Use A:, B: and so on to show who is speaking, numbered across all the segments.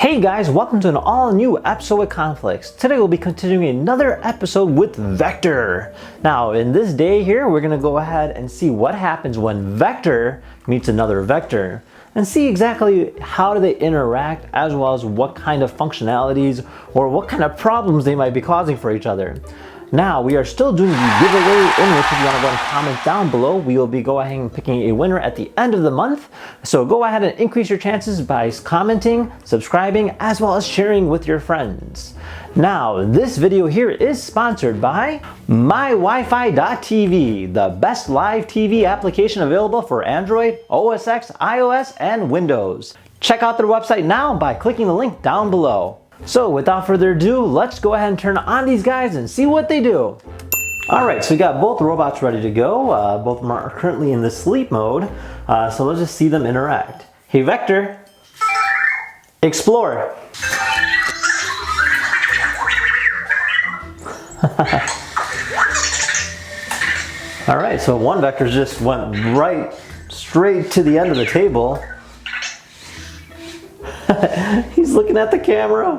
A: Hey guys, welcome to an all-new episode of Conflicts. Today we'll be continuing another episode with Vector. Now, in this day here, we're going to go ahead and see what happens when Vector meets another Vector and see exactly how do they interact, as well as what kind of functionalities or what kind of problems they might be causing for each other. Now, we are still doing the giveaway, in which if you want to go and comment down below, we will be going ahead and picking a winner at the end of the month. So go ahead and increase your chances by commenting, subscribing, as well as sharing with your friends. Now, this video here is sponsored by MyWiFi.tv, the best live TV application available for Android, OS X, iOS, and Windows. Check out their website now by clicking the link down below. So without further ado, let's go ahead and turn on these guys and see what they do. Alright, so we got both robots ready to go. Both of them are currently in the sleep mode. So let's just see them interact. Hey Vector, explore. Alright, so one Vector just went right straight to the end of the table. He's looking at the camera.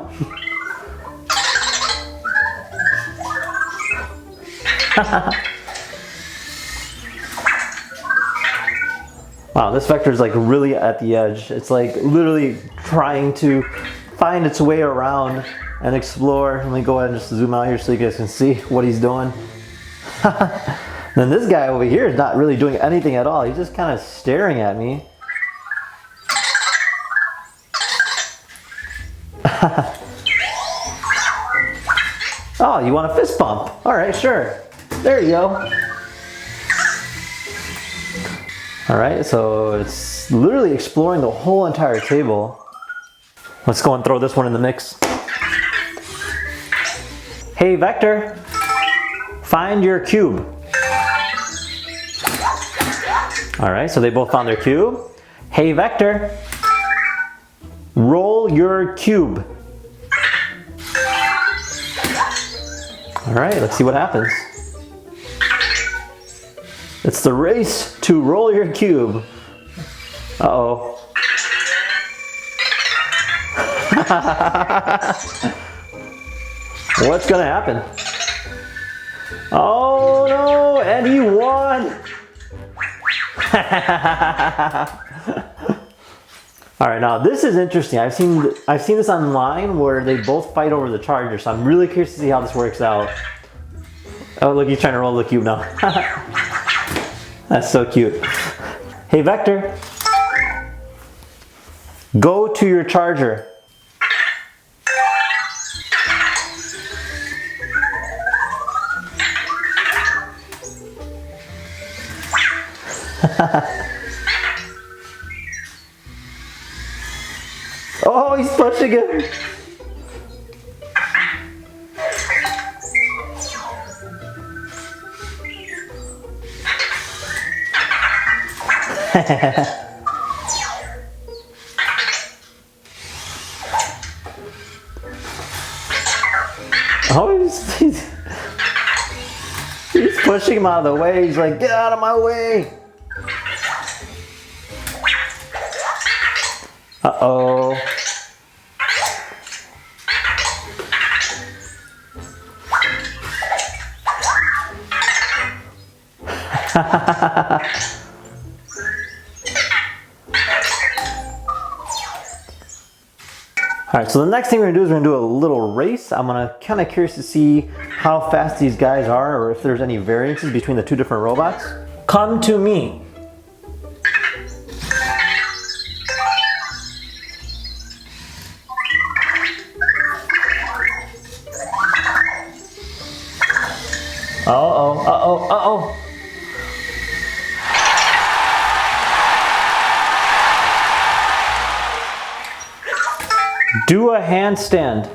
A: Wow, this Vector is like really at the edge. It's like literally trying to find its way around and explore. Let me go ahead and just zoom out here so you guys can see what he's doing. Then this guy over here is not really doing anything at all. He's just kind of staring at me. Oh, you want a fist bump? Alright, sure. There you go. Alright, so it's literally exploring the whole entire table. Let's go and throw this one in the mix. Hey Vector, find your cube. Alright, so they both found their cube. Hey Vector, roll your cube. Alright, let's see what happens. It's the race to roll your cube. Uh-oh. What's gonna happen? Oh no, and he won! Alright, now this is interesting. I've seen this online where they both fight over the charger, so I'm really curious to see how this works out. Oh look, he's trying to roll the cube now. That's so cute. Hey Vector, go to your charger. Oh, he's pushing it. Oh, he's pushing him out of the way. He's like, get out of my way. Uh-oh. Alright, so the next thing we're going to do is we're going to do a little race. I'm kind of curious to see how fast these guys are, or if there's any variances between the two different robots. Come to me. Uh-oh, uh-oh, uh-oh. Do a handstand.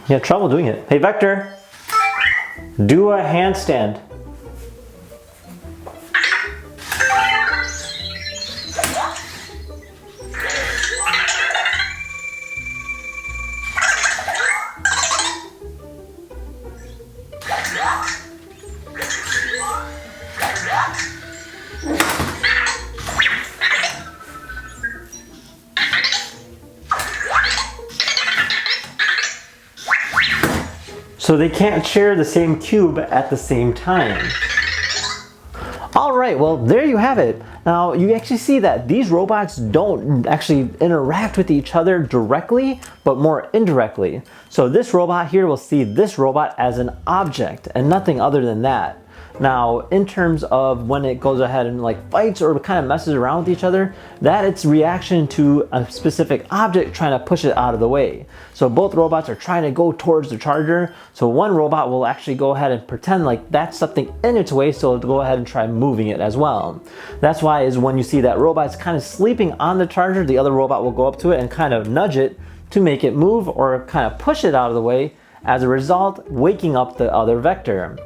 A: He had trouble doing it. Hey, Vector, do a handstand. So they can't share the same cube at the same time. All right, well, there you have it. Now, you actually see that these robots don't actually interact with each other directly, but more indirectly. So this robot here will see this robot as an object and nothing other than that. Now, in terms of when it goes ahead and like fights or kind of messes around with each other, that it's reaction to a specific object trying to push it out of the way. So both robots are trying to go towards the charger. So one robot will actually go ahead and pretend like that's something in its way, so it'll go ahead and try moving it as well. That's why is when you see that robot's kind of sleeping on the charger, the other robot will go up to it and kind of nudge it to make it move or kind of push it out of the way, as a result waking up the other vector.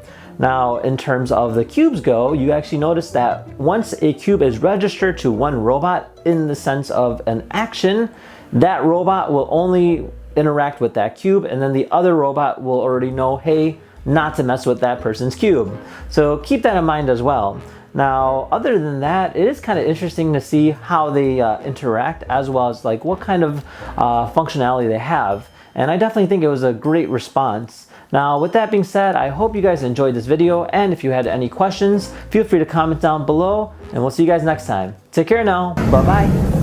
A: Now, in terms of the cubes go, you actually notice that once a cube is registered to one robot in the sense of an action, that robot will only interact with that cube, and then the other robot will already know, hey, not to mess with that person's cube. So keep that in mind as well. Now, other than that, it is kind of interesting to see how they interact, as well as like what kind of functionality they have. And I definitely think it was a great response. Now, with that being said, I hope you guys enjoyed this video, and if you had any questions, feel free to comment down below, and we'll see you guys next time. Take care now. Bye-bye.